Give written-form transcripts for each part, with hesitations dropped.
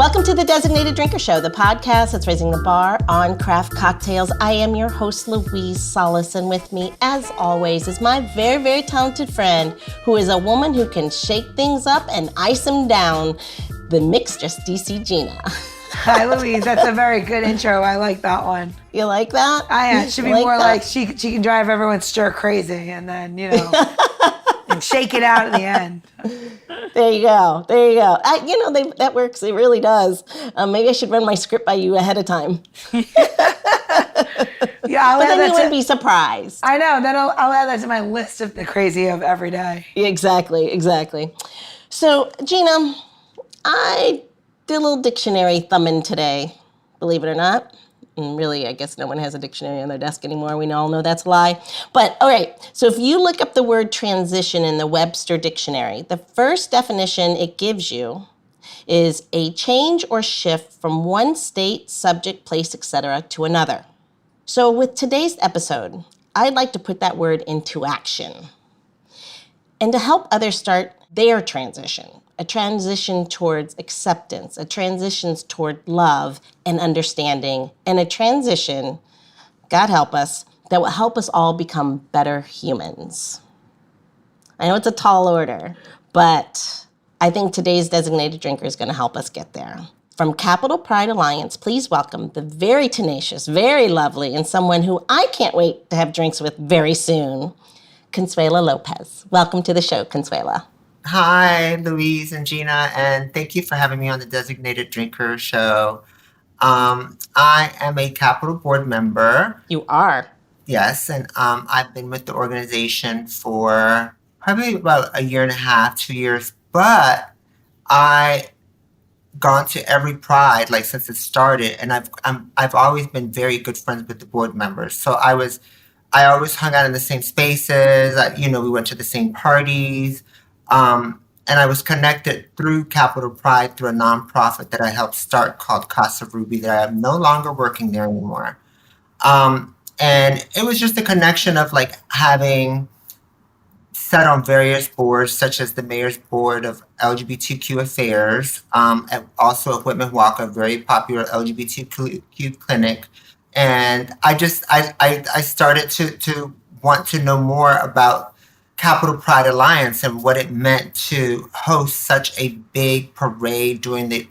Welcome to the Designated Drinker Show, the podcast that's raising the bar on craft cocktails. I am your host, Louise Solis, and with me, as always, is my very, very talented friend, who is a woman who can shake things up and ice them down, the mixtress, DC Gina. Hi, Louise. That's a very good intro. I like that one. You like that? It should be more like she can drive everyone stir crazy and then, and shake it out at the end. There you go. That works. It really does. Maybe I should run my script by you ahead of time. Yeah, but then you wouldn't be surprised. I know. Then I'll add that to my list of the crazy of every day. Exactly. So, Gina, I did a little dictionary thumbing today, believe it or not. And really, I guess no one has a dictionary on their desk anymore. We all know that's a lie. But all right, so if you look up the word transition in the Webster Dictionary, the first definition it gives you is a change or shift from one state, subject, place, etc. to another. So with today's episode, I'd like to put that word into action and to help others start their transition. A transition towards acceptance, a transition toward love and understanding, and a transition, God help us, that will help us all become better humans. I know it's a tall order, but I think today's Designated Drinker is going to help us get there. From Capital Pride Alliance, please welcome the very tenacious, very lovely, and someone who I can't wait to have drinks with very soon, Consuella Lopez. Welcome to the show, Consuela. Hi, Louise and Gina, and thank you for having me on the Designated Drinker Show. I am a Capital Board member. You are? Yes, and I've been with the organization for probably about a year and a half, 2 years, but I've gone to every Pride since it started, and I've always been very good friends with the board members. So I always hung out in the same spaces. We went to the same parties. And I was connected through Capital Pride through a nonprofit that I helped start called Casa Ruby that I'm no longer working there anymore. And it was just a connection of having sat on various boards, such as the Mayor's Board of LGBTQ Affairs, and also at Whitman Walker, a very popular LGBTQ clinic. And I started to want to know more about Capital Pride Alliance and what it meant to host such a big parade during the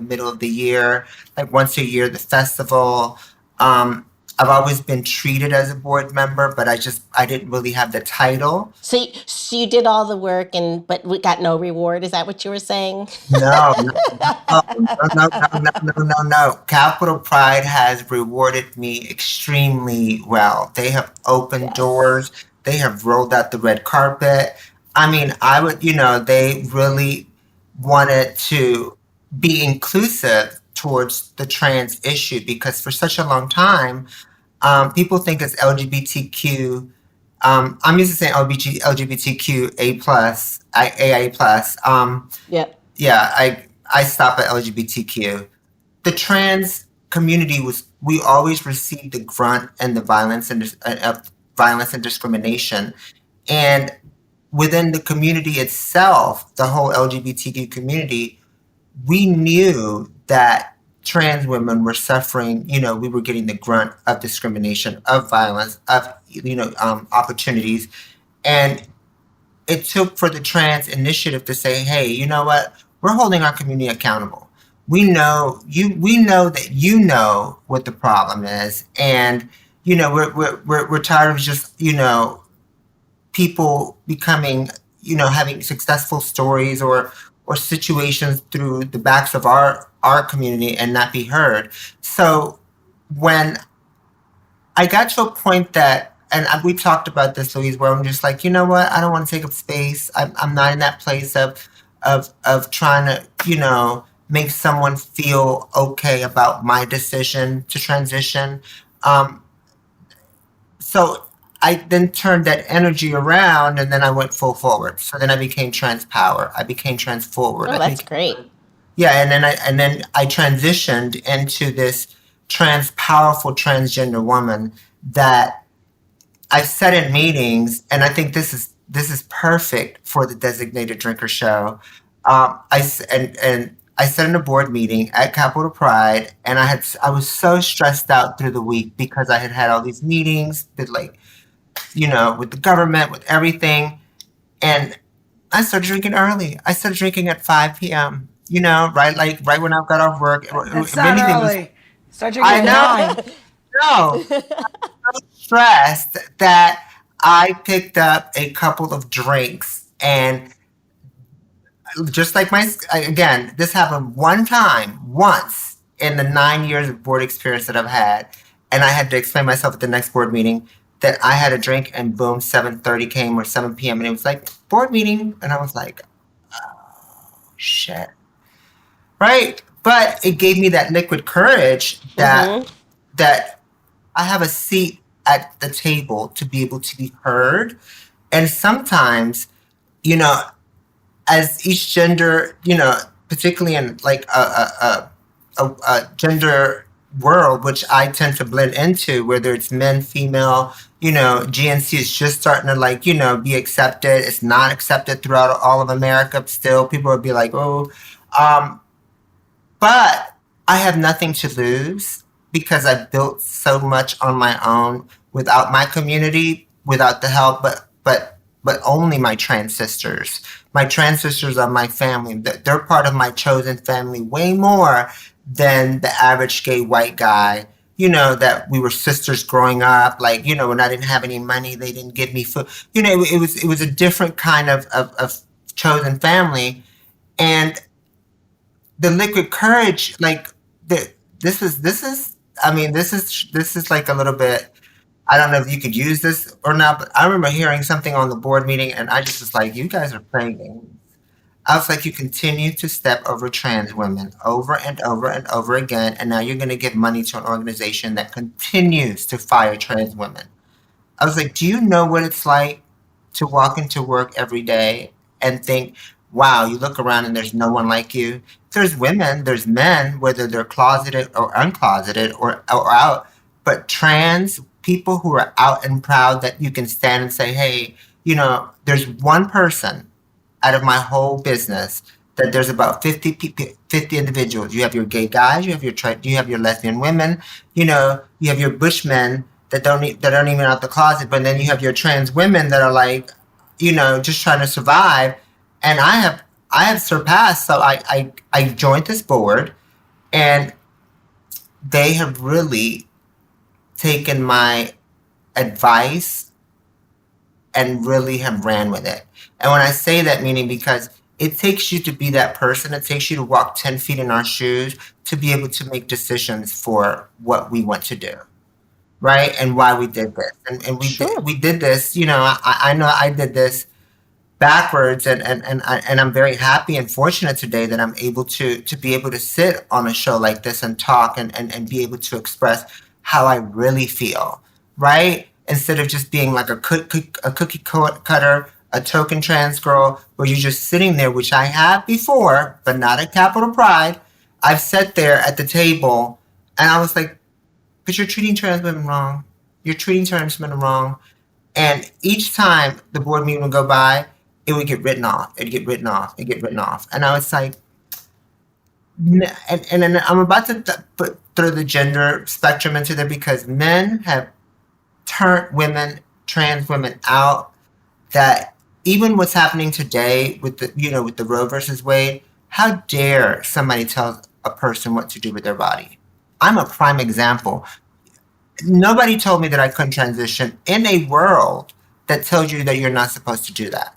middle of the year, once a year, the festival. I've always been treated as a board member, but I didn't really have the title. So you did all the work but we got no reward. Is that what you were saying? No. Capital Pride has rewarded me extremely well. They have opened doors. They have rolled out the red carpet. They really wanted to be inclusive towards the trans issue because for such a long time, people think it's LGBTQ. I'm used to saying LGBTQ AA plus. I stop at LGBTQ. The trans community we always received the grunt and the violence and violence and discrimination. And within the community itself, the whole LGBTQ community, we knew that trans women were suffering, we were getting the grunt of discrimination, of violence, of, opportunities. And it took for the trans initiative to say, hey, you know what? We're holding our community accountable. We know that you know what the problem is. And we're tired of just, people becoming, having successful stories or situations through the backs of our community and not be heard. So when I got to a point that, and we talked about this, Louise, where I'm just like, you know what? I don't want to take up space. I'm not in that place of trying to, make someone feel okay about my decision to transition. So I then turned that energy around and then I went full forward. So then I became trans power. I became trans forward. Oh, that's great. Yeah, and then I transitioned into this powerful transgender woman that I've said in meetings, and I think this is perfect for the Designated Drinker Show. And I sat in a board meeting at Capitol Pride, and I was so stressed out through the week because I had had all these meetings with like, with the government, with everything, and I started drinking early. I started drinking at 5 p.m. Right, like right when I got off work. That's If not anything, it was early. Start drinking I at know, 9. no, stressed that I picked up a couple of drinks and just like again, this happened once in the 9 years of board experience that I've had, and I had to explain myself at the next board meeting that I had a drink, and boom, 7:30 came or 7 p.m. and it was like board meeting, and I was like, shit, right? But it gave me that liquid courage that I have a seat at the table to be able to be heard, and sometimes, you know, as each gender, particularly in like a gender world, which I tend to blend into, whether it's men, female, GNC is just starting to like, be accepted. It's not accepted throughout all of America. Still, people would be like, oh, um, but I have nothing to lose because I built so much on my own without my community, without the help, but only my trans sisters. My trans sisters are my family. They're part of my chosen family way more than the average gay white guy. That we were sisters growing up. Like, when I didn't have any money, they didn't give me food. It was a different kind of chosen family. And the liquid courage, like this is I mean, this is like a little bit, I don't know if you could use this or not, but I remember hearing something on the board meeting and I just was like, you guys are playing games. I was like, you continue to step over trans women over and over and over again, and now you're going to give money to an organization that continues to fire trans women. I was like, do you know what it's like to walk into work every day and think, wow, you look around and there's no one like you? There's women, there's men, whether they're closeted or uncloseted or out, but trans people who are out and proud that you can stand and say, hey, there's one person out of my whole business that there's about 50 people, 50 individuals. You have your gay guys, you have your lesbian women, you have your bushmen that aren't even out the closet, but then you have your trans women that are like, just trying to survive. And I have surpassed. So I joined this board, and they have really taken my advice and really have ran with it. And when I say that, meaning because it takes you to be that person, it takes you to walk 10 feet in our shoes to be able to make decisions for what we want to do, right? And why we did this. And Sure. we did this, I know I did this backwards, and I'm very happy and fortunate today that I'm able to be able to sit on a show like this and talk and be able to express how I really feel, right? Instead of just being like a cookie cutter, a token trans girl, where you're just sitting there, which I have before, but not at Capitol Pride. I've sat there at the table, and I was like, but you're treating trans women wrong. You're treating trans women wrong. And each time the board meeting would go by, it would get written off. It'd get written off. It'd get written off. And I was like, and then I'm about to throw the gender spectrum into there, because men have turned trans women out. That even what's happening today with the Roe versus Wade, how dare somebody tell a person what to do with their body? I'm a prime example. Nobody told me that I couldn't transition in a world that tells you that you're not supposed to do that.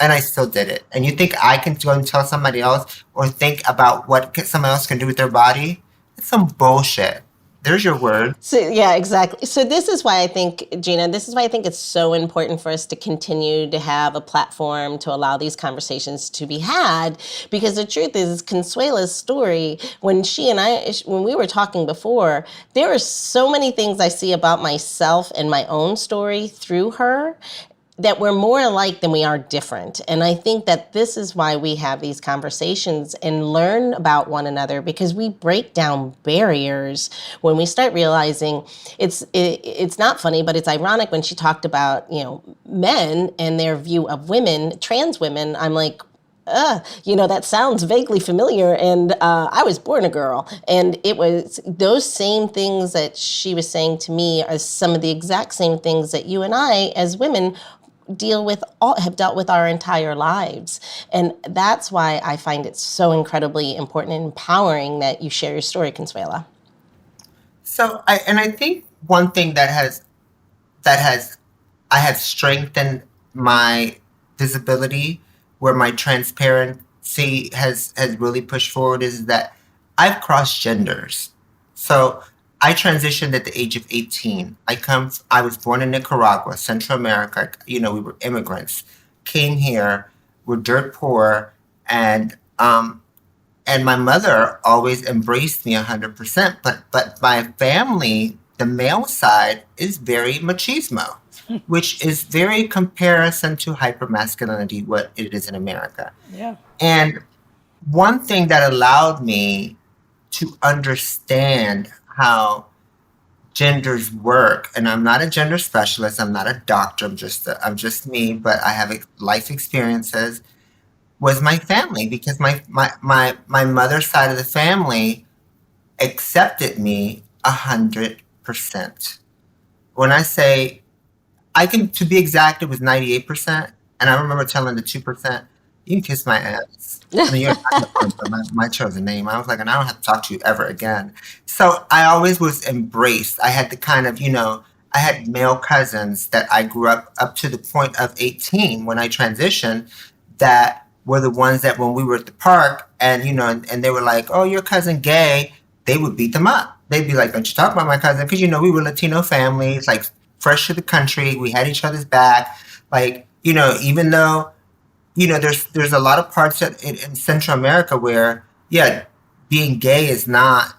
And I still did it. And you think I can go and tell somebody else or think about what somebody else can do with their body? It's some bullshit. There's your word. So yeah, exactly. So this is why I think, Gina, this is why I think it's so important for us to continue to have a platform to allow these conversations to be had. Because the truth is, Consuela's story, when we were talking before, there are so many things I see about myself and my own story through her, that we're more alike than we are different. And I think that this is why we have these conversations and learn about one another, because we break down barriers when we start realizing it's not funny, but it's ironic when she talked about, men and their view of women, trans women. I'm like, that sounds vaguely familiar. And I was born a girl. And it was those same things that she was saying to me are some of the exact same things that you and I, as women, have dealt with our entire lives. And that's why I find it so incredibly important and empowering that you share your story, Consuela. So I think one thing that has I have strengthened my visibility, where my transparency has really pushed forward, is that I've crossed genders. So I transitioned at the age of 18. I was born in Nicaragua, Central America. We were immigrants, came here, we're dirt poor, and my mother always embraced me 100%. But my family, the male side, is very machismo, which is very comparison to hypermasculinity, what it is in America. Yeah. And one thing that allowed me to understand how genders work, and I'm not a gender specialist, I'm not a doctor, I'm just me, but I have life experiences, was my family, because my mother's side of the family accepted me 100%. When I say, to be exact, it was 98%. And I remember telling the 2%, you can kiss my ass. I mean, you're not my chosen name. I was like, and I don't have to talk to you ever again. So I always was embraced. I had the kind of, I had male cousins that I grew up to the point of 18 when I transitioned, that were the ones that when we were at the park and, and they were like, oh, your cousin gay, they would beat them up. They'd be like, don't you talk about my cousin? Because, we were Latino families, like fresh to the country. We had each other's back. Like, even though, there's a lot of parts in Central America where, yeah, being gay is not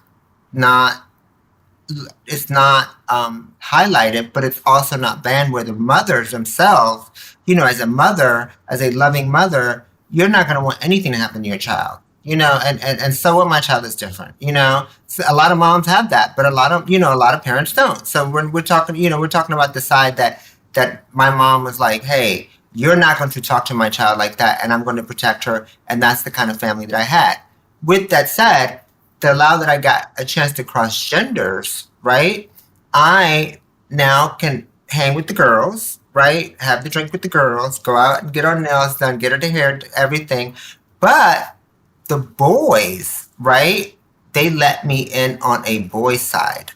highlighted, but it's also not banned, where the mothers themselves, as a loving mother, you're not going to want anything to happen to your child, and so what, my child is different, so a lot of moms have that, but a lot of parents don't. So we're talking, we're talking about the side that my mom was like, hey, you're not going to talk to my child like that, and I'm going to protect her. And that's the kind of family that I had. With that said, to allow that I got a chance to cross genders, right? I now can hang with the girls, right? Have the drink with the girls, go out and get our nails done, get our hair, everything. But the boys, right? They let me in on a boy side.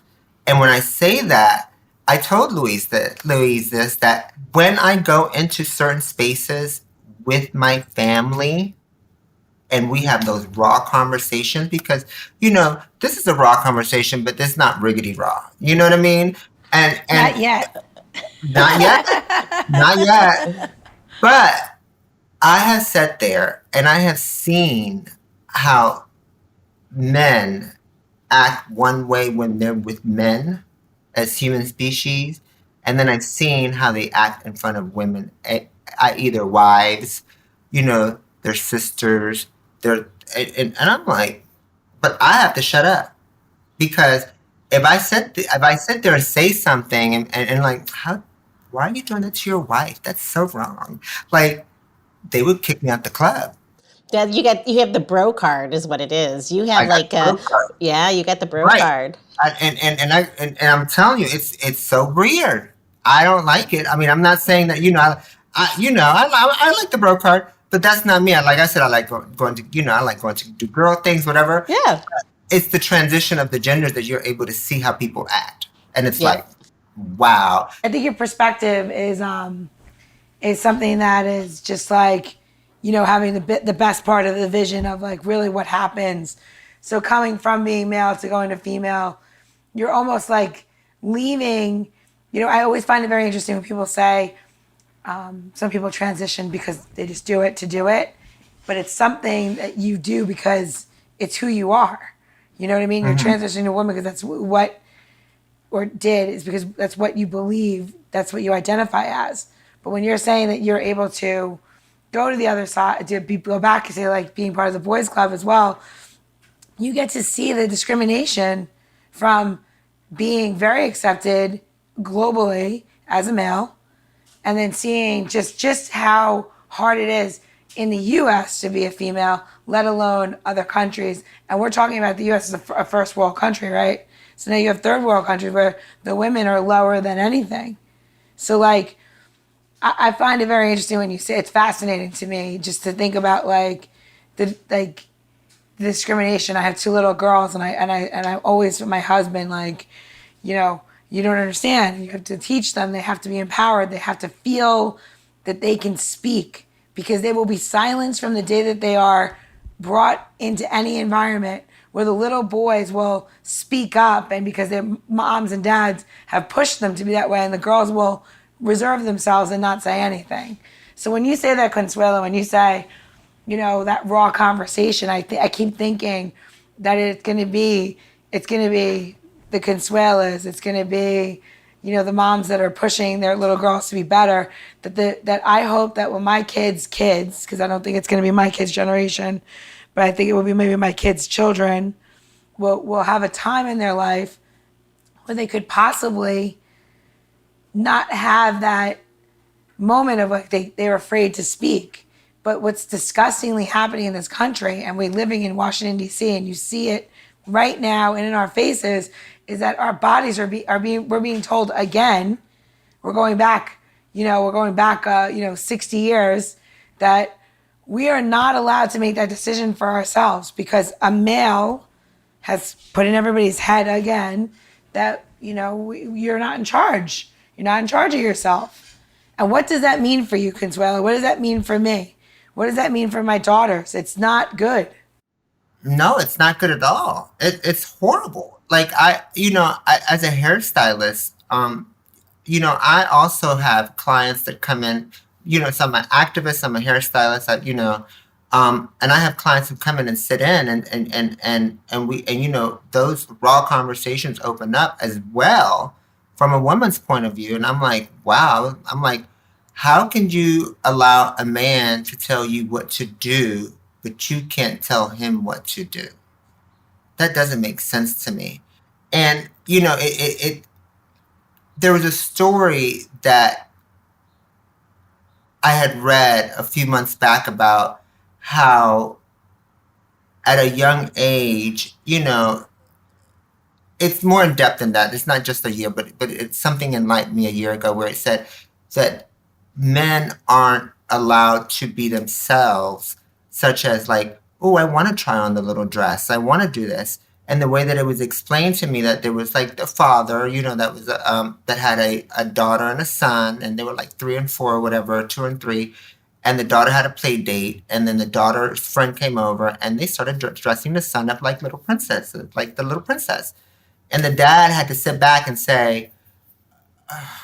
And when I say that, I told Louise this, that when I go into certain spaces with my family and we have those raw conversations, because, this is a raw conversation, but this is not riggedy raw. You know what I mean? And Not yet. Not yet. Not yet. But I have sat there and I have seen how men act one way when they're with men as human species, and then I've seen how they act in front of women, either wives, their sisters, and I'm like, but I have to shut up, because if I sit there and say something and like, why are you doing that to your wife? That's so wrong. Like, they would kick me out the club. Yeah, you have the bro card, is what it is. You have you got the bro card. And I'm telling you, it's so weird. I don't like it. I mean, I'm not saying that, I like the bro card, but that's not me. Like I said, I like going to, I like going to do girl things, whatever. Yeah. It's the transition of the genders that you're able to see how people act. And it's like, wow. I think your perspective is something that is just like, having the best part of the vision of like really what happens. So coming from being male to going to female, you're almost like leaving. I always find it very interesting when people say, some people transition because they just do it to do it, but it's something that you do because it's who you are. You know what I mean? Mm-hmm. You're transitioning to a woman because that's is because that's what you believe, that's what you identify as. But when you're saying that you're able to go to the other side, go back and say like being part of the boys club as well, you get to see the discrimination from being very accepted globally as a male, and then seeing just how hard it is in the U.S. to be a female, let alone other countries. And we're talking about the U.S. as a first world country, right? So now you have third world countries where the women are lower than anything. So like, I find it very interesting when you say, it's fascinating to me just to think about the discrimination. I have two little girls, and I always with my husband, like, you know, you don't understand. You have to teach them. They have to be empowered. They have to feel that they can speak, because they will be silenced from the day that they are brought into any environment where the little boys will speak up, and because their moms and dads have pushed them to be that way, and the girls will reserve themselves and not say anything. So when you say that, Consuela, when you say, you know, that raw conversation, I keep thinking that it's going to be the Consuelas, it's going to be, you know, the moms that are pushing their little girls to be better. That I hope that when my kids, because I don't think it's going to be my kids' generation, but I think it will be maybe my kids' children, will have a time in their life where they could possibly not have that moment of like they're afraid to speak. But what's disgustingly happening in this country, and we're living in Washington, D.C., and you see it right now and in our faces, is that our bodies we're being told again, we're going back 60 years, that we are not allowed to make that decision for ourselves, because a male has put in everybody's head again that, you know, you're not in charge. You're not in charge of yourself. And what does that mean for you, Consuela? What does that mean for me? What does that mean for my daughters? It's not good. No, it's not good at all. It's horrible. Like as a hairstylist, I also have clients that come in. So I'm an activist, I'm a hairstylist. And I have clients who come in and sit in, and those raw conversations open up as well from a woman's point of view. And I'm like, wow. I'm like, how can you allow a man to tell you what to do, but you can't tell him what to do? That doesn't make sense to me. And there was a story that I had read a few months back about how at a young age, it's more in depth than that. It's not just a year, but it's something enlightened me a year ago, where it said that men aren't allowed to be themselves, such as like, oh, I want to try on the little dress. I want to do this. And the way that it was explained to me, that there was like the father, that was that had a daughter and a son, and they were like 3 and 4 or whatever, 2 and 3. And the daughter had a play date, and then the daughter's friend came over, and they started dressing the son up like little princesses, like the little princess. And the dad had to sit back and say,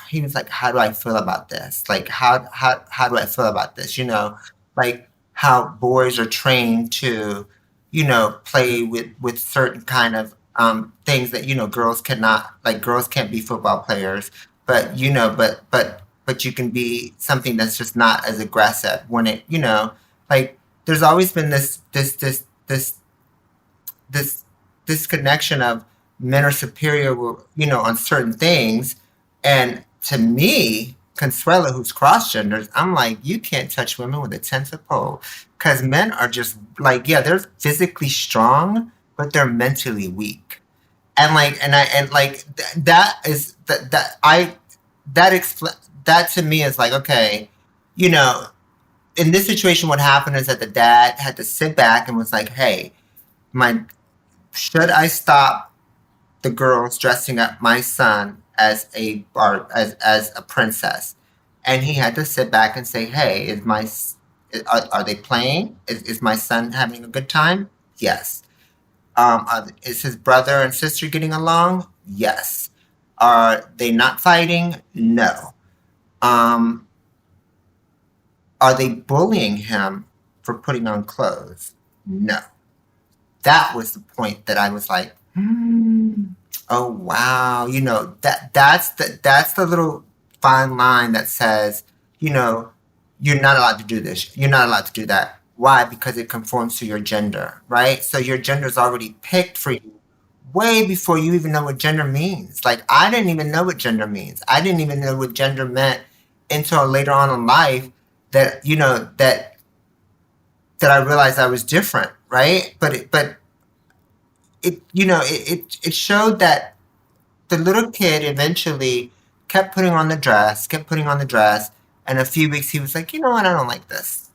he was like, how do I feel about this? Like, how do I feel about this? Like how boys are trained to, play with certain kind of things that, girls cannot, like girls can't be football players, but, but you can be something that's just not as aggressive when it, like there's always been this connection of men are superior, on certain things. And to me, Consuela, who's cross-gendered, I'm like, you can't touch women with a 10-foot pole, because men are just like, yeah, they're physically strong, but they're mentally weak. And like, that to me is like, okay, in this situation, what happened is that the dad had to sit back and was like, hey, should I stop the girls dressing up my son as a princess? And he had to sit back and say, hey, are they playing? Is my son having a good time? Yes. Is his brother and sister getting along? Yes. Are they not fighting? No. Are they bullying him for putting on clothes? No. That was the point that I was like, oh wow, that's the little fine line that says, you're not allowed to do this, you're not allowed to do that. Why? Because it conforms to your gender, right? So your gender is already picked for you way before you even know what gender means. Like, I didn't even know what gender means. I didn't even know what gender meant until later on in life, that that I realized I was different, right? But it showed that the little kid eventually kept putting on the dress, and a few weeks he was like, you know what, I don't like this.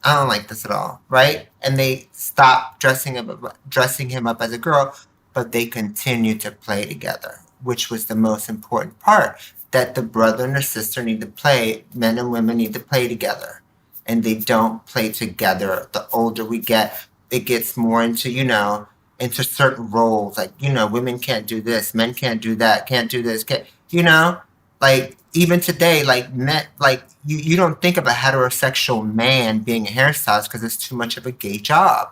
I don't like this at all, right? And they stopped dressing him up as a girl, but they continued to play together, which was the most important part. That the brother and the sister need to play, men and women need to play together, and they don't play together. The older we get, it gets more into into certain roles, like women can't do this, men can't do that, can't do this, can't like even today, like men, like you don't think of a heterosexual man being a hairstylist because it's too much of a gay job,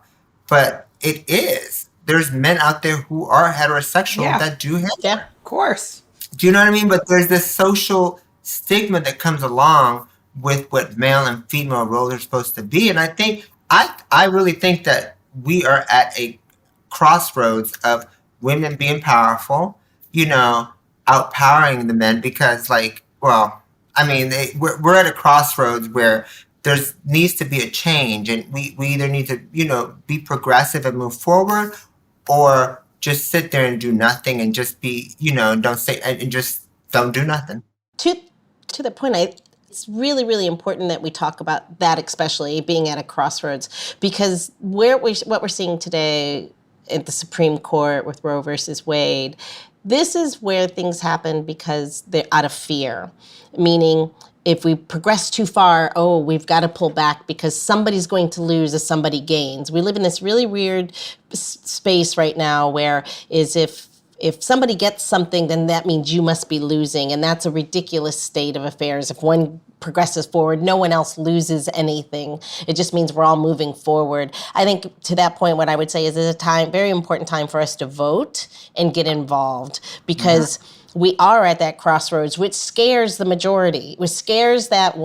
but it is. There's men out there who are heterosexual Yeah. that do hair. Yeah. Of course. Do you know what I mean? But there's this social stigma that comes along with what male and female roles are supposed to be, and I really think that we are at a crossroads of women being powerful, outpowering the men because, like, well, I mean, we're at a crossroads where there's needs to be a change, and we either need to, be progressive and move forward, or just sit there and do nothing and just be, don't say and just don't do nothing. To the point, it's really, really important that we talk about that, especially being at a crossroads, because what we're seeing today at the Supreme Court with Roe versus Wade, this is where things happen because they're out of fear, meaning if we progress too far, we've got to pull back because somebody's going to lose as somebody gains. We live in this really weird space right now where if somebody gets something, then that means you must be losing. And that's a ridiculous state of affairs. If one progresses forward, no one else loses anything. It just means we're all moving forward. I think to that point, what I would say is it's a very important time for us to vote and get involved because we are at that crossroads, which scares the majority, which scares that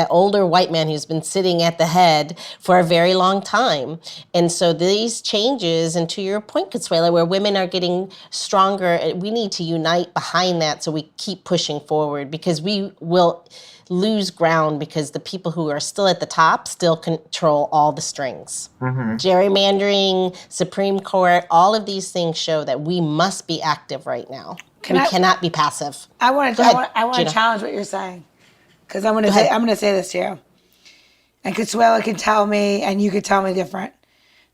older white man who's been sitting at the head for a very long time. And so these changes, and to your point, Consuela, where women are getting stronger, we need to unite behind that so we keep pushing forward because we will lose ground because the people who are still at the top still control all the strings. Gerrymandering, Supreme Court, all of these things show that we must be active right now. We cannot be passive. I want Go ahead, to Gina. challenge what you're saying, because I'm going to say this to you, and Consuela can tell me, and you could tell me different.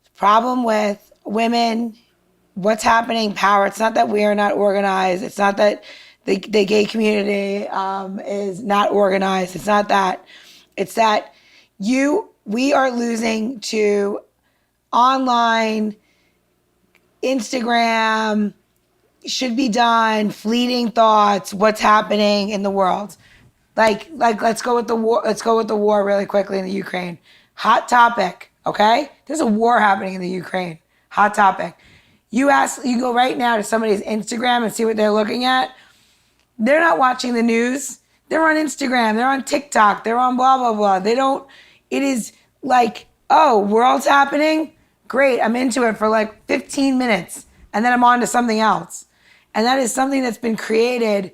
The problem with women, what's happening, power. It's not that we are not organized. It's not that the gay community is not organized. It's not that. It's that we are losing to online, Instagram, should be done, fleeting thoughts, what's happening in the world. Like let's go with the war. Let's go with the war really quickly in the Ukraine. Hot topic, okay? There's a war happening in the Ukraine. Hot topic. You go right now to somebody's Instagram and see what they're looking at. They're not watching the news. They're on Instagram. They're on TikTok. They're on blah, blah, blah. It is like, world's happening? Great, I'm into it for like 15 minutes. And then I'm on to something else. And that is something that's been created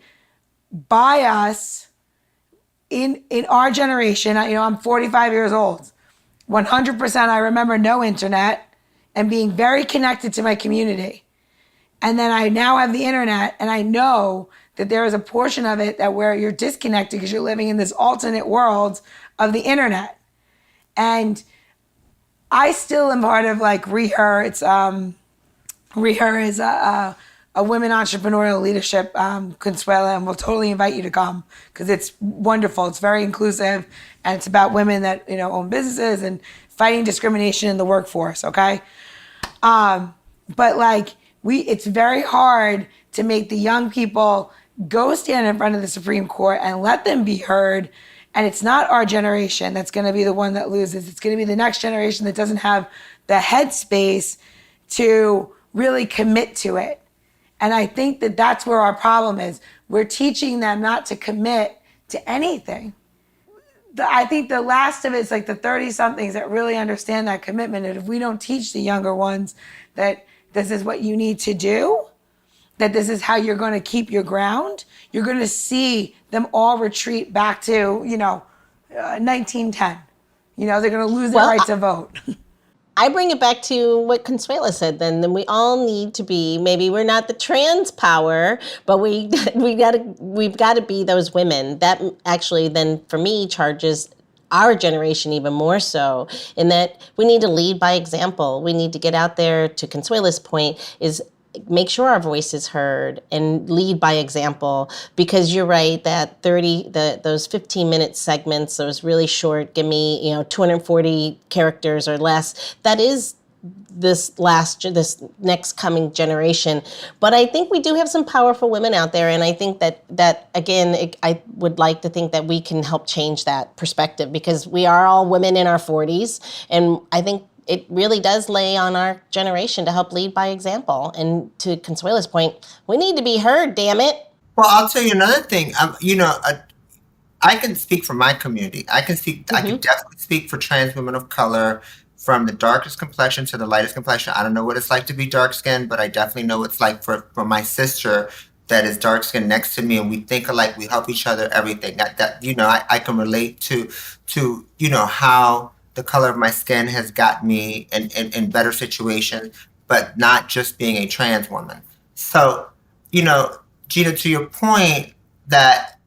by us in our generation. I'm 45 years old. 100% I remember no internet and being very connected to my community. And then I now have the internet, and I know that there is a portion of it where you're disconnected because you're living in this alternate world of the internet. And I still am part of like Reher. It's Reher is a women entrepreneurial leadership Consuela, and we'll totally invite you to come because it's wonderful. It's very inclusive, and it's about women that own businesses and fighting discrimination in the workforce. Okay, but it's very hard to make the young people go stand in front of the Supreme Court and let them be heard. And it's not our generation that's going to be the one that loses. It's going to be the next generation that doesn't have the headspace to really commit to it. And I think that that's where our problem is. We're teaching them not to commit to anything. I think the last of it is like the 30-somethings that really understand that commitment. And if we don't teach the younger ones that this is what you need to do, that this is how you're going to keep your ground, you're going to see them all retreat back to, 1910. They're going to lose their right to vote. I bring it back to what Consuela said then we all need to be, maybe we're not the trans power, but we've got to be those women. That actually then for me charges our generation even more so, in that we need to lead by example. We need to get out there, to Consuela's point, is make sure our voice is heard and lead by example, because you're right that those 15-minute segments, those really short, give me 240 characters or less, that is this next coming generation. But I think we do have some powerful women out there, and I think that again, I would like to think that we can help change that perspective, because we are all women in our 40s, and I think it really does lay on our generation to help lead by example. And to Consuela's point, we need to be heard, damn it. Well, I'll tell you another thing. I can speak for my community. I can definitely speak for trans women of color, from the darkest complexion to the lightest complexion. I don't know what it's like to be dark skinned, but I definitely know what it's like for my sister that is dark skinned next to me, and we think alike, we help each other, everything. I can relate to how the color of my skin has gotten me in better situations, but not just being a trans woman. So, Gina, to your point, that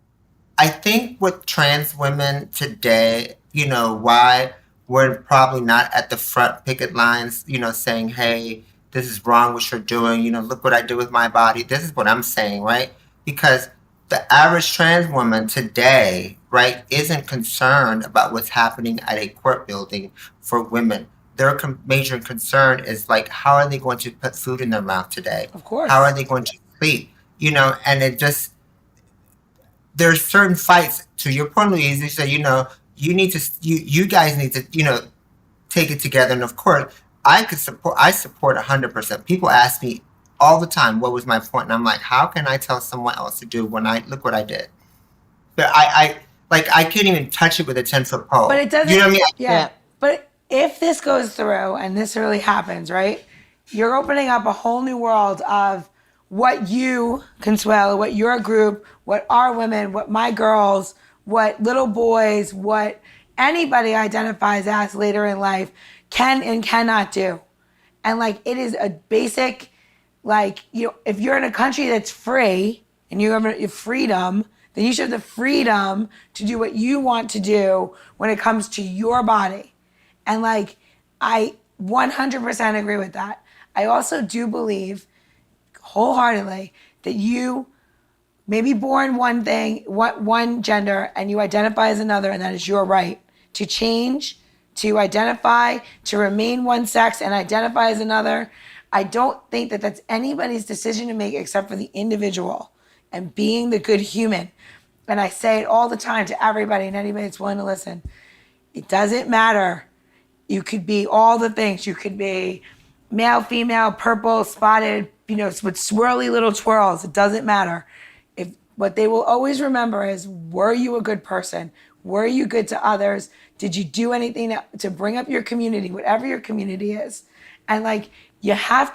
I think with trans women today, why we're probably not at the front picket lines, saying, hey, this is wrong what you're doing, look what I did with my body. This is what I'm saying, right? Because the average trans woman today, right, isn't concerned about what's happening at a court building for women. Their major concern is like, how are they going to put food in their mouth today? Of course. How are they going to sleep? And it just, there's certain fights, to your point, Louise, you say, you guys need to, take it together. And of course, I support 100%. People ask me all the time, what was my point? And I'm like, how can I tell someone else to do when look what I did? But I can't even touch it with a 10-foot pole. But it doesn't. You know what I mean? Yeah. But if this goes through and this really happens, right? You're opening up a whole new world of what you, Consuela, what your group, what our women, what my girls, what little boys, what anybody identifies as later in life can and cannot do. And it is a basic, if you're in a country that's free and you have your freedom, then you should have the freedom to do what you want to do when it comes to your body. And I 100% agree with that. I also do believe wholeheartedly that you may be born one gender and you identify as another, and that is your right to change, to identify, to remain one sex and identify as another. I don't think that that's anybody's decision to make except for the individual and being the good human. And I say it all the time to everybody and anybody that's willing to listen. It doesn't matter. You could be all the things. You could be male, female, purple, spotted, with swirly little twirls. It doesn't matter. What they will always remember is, were you a good person? Were you good to others? Did you do anything to bring up your community, whatever your community is? And there has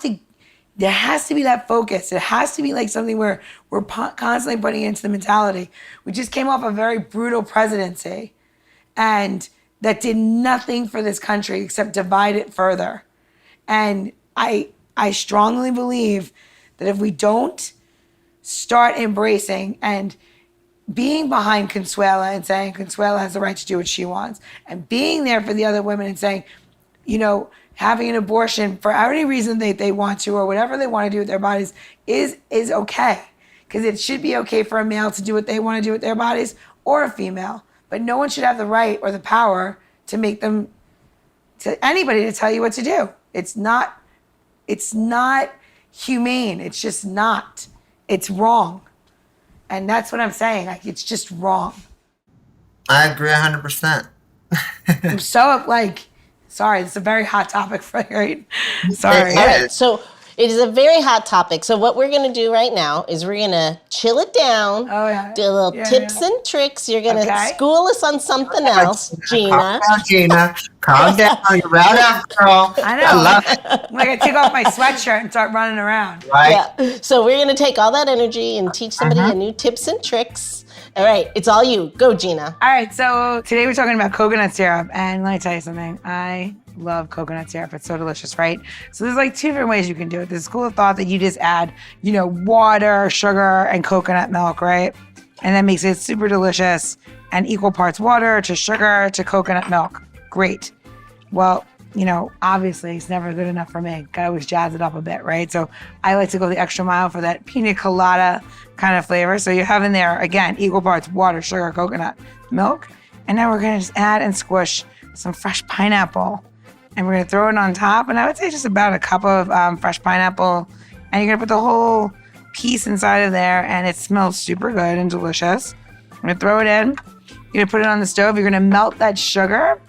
to be that focus. It has to be something where we're constantly putting into the mentality. We just came off a very brutal presidency, and that did nothing for this country except divide it further. And I strongly believe that if we don't start embracing and being behind Consuela and saying Consuela has the right to do what she wants, and being there for the other women and saying, having an abortion for any reason they want to, or whatever they want to do with their bodies is okay. Because it should be okay for a male to do what they want to do with their bodies, or a female. But no one should have the right or the power to make them, to anybody to tell you what to do. It's not humane. It's just not. It's wrong. And that's what I'm saying. It's just wrong. I agree 100%. I'm so sorry, it's a very hot topic for you, right? Sorry. All right, so it is a very hot topic. So what we're going to do right now is we're going to chill it down, do a little tips and tricks. You're going to school us on something else, Gina. Calm down, Gina. Calm down. You're right out, girl. I know. I love it. I'm going to take off my sweatshirt and start running around. Right? Yeah. So we're going to take all that energy and teach somebody a new tips and tricks All right, it's all you. Go, Gina. All right, so today we're talking about coconut syrup, and let me tell you something. I love coconut syrup. It's so delicious, right? So there's like two different ways you can do it. There's a school of thought that you just add, water, sugar, and coconut milk, right? And that makes it super delicious and equal parts water to sugar to coconut milk. Great. Well, obviously it's never good enough for me. Gotta always jazz it up a bit, right? So I like to go the extra mile for that pina colada kind of flavor. So you have in there, again, equal parts water, sugar, coconut, milk. And now we're gonna just add and squish some fresh pineapple. And we're gonna throw it on top. And I would say just about a cup of fresh pineapple. And you're gonna put the whole piece inside of there, and it smells super good and delicious. I'm gonna throw it in. You're gonna put it on the stove. You're gonna melt that sugar.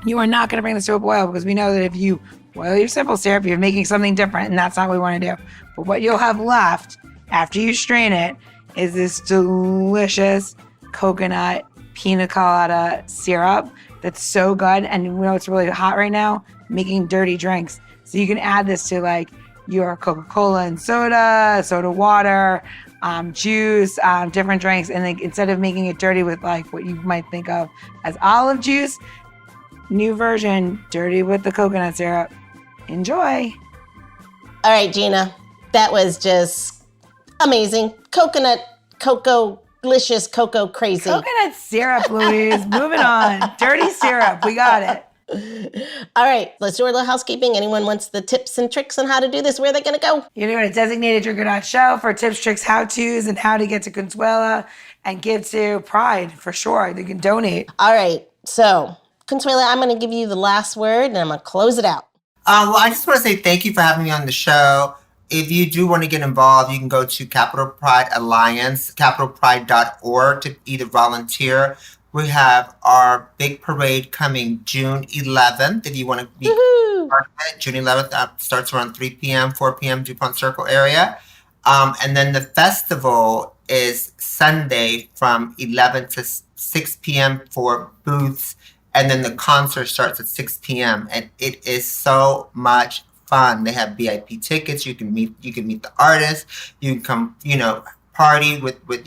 You are not going to bring this to a boil because we know that if you boil your simple syrup, you're making something different, and that's not what we want to do. But what you'll have left after you strain it is this delicious coconut pina colada syrup that's so good. And it's really hot right now, making dirty drinks. So you can add this to like your Coca-Cola and soda water, juice, different drinks. And then instead of making it dirty with like what you might think of as olive juice, new version, dirty with the coconut syrup. Enjoy. All right, Gina, that was just amazing. Delicious cocoa crazy. Coconut syrup, Louise. Moving on. Dirty syrup. We got it. All right, let's do our little housekeeping. Anyone wants the tips and tricks on how to do this? Where are they going to go? You're doing a designated drinker show for tips, tricks, how-tos, and how to get to Consuella and give to Pride for sure. They can donate. All right, so Consuela, I'm going to give you the last word, and I'm going to close it out. Well, I just want to say thank you for having me on the show. If you do want to get involved, you can go to Capital Pride Alliance, capitalpride.org to either volunteer. We have our big parade coming June 11th. If you want to be part of it, June 11th starts around 3 p.m., 4 p.m. DuPont Circle area. And then the festival is Sunday from 11 to 6 p.m. for booths. And then the concert starts at 6 p.m. and it is so much fun. They have VIP tickets. You can meet the artists. You can come, party with the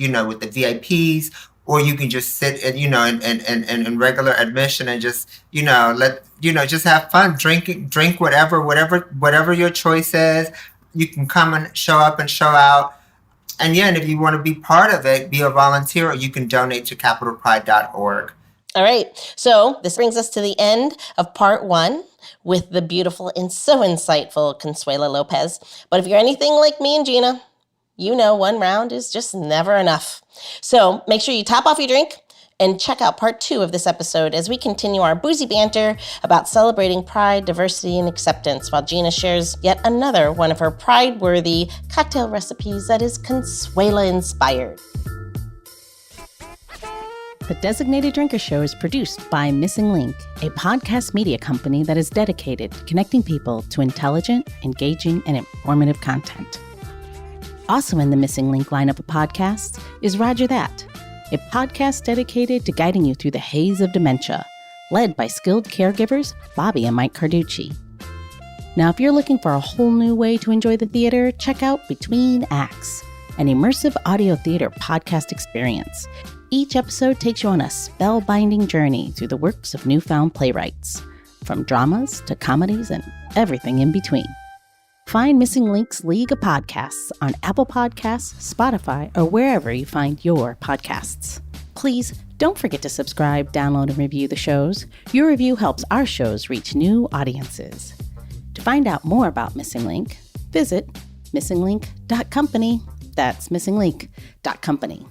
VIPs, or you can just sit and in regular admission and just just have fun, drink whatever your choice is. You can come and show up and show out. And and if you want to be part of it, be a volunteer, or you can donate to capitalpride.org. All right, so this brings us to the end of part 1 with the beautiful and so insightful Consuela Lopez. But if you're anything like me and Gina, one round is just never enough. So make sure you top off your drink and check out part 2 of this episode as we continue our boozy banter about celebrating pride, diversity, and acceptance, while Gina shares yet another one of her pride-worthy cocktail recipes that is Consuela-inspired. The Designated Drinker Show is produced by Missing Link, a podcast media company that is dedicated to connecting people to intelligent, engaging, and informative content. Also in the Missing Link lineup of podcasts is Rodger That, a podcast dedicated to guiding you through the haze of dementia, led by skilled caregivers Bobbi and Mike Carducci. Now, if you're looking for a whole new way to enjoy the theater, check out Between Acts, an immersive audio theater podcast experience. Each episode takes you on a spellbinding journey through the works of newfound playwrights, from dramas to comedies and everything in between. Find Missing Link's League of Podcasts on Apple Podcasts, Spotify, or wherever you find your podcasts. Please don't forget to subscribe, download, and review the shows. Your review helps our shows reach new audiences. To find out more about Missing Link, visit missinglink.company. That's missinglink.company.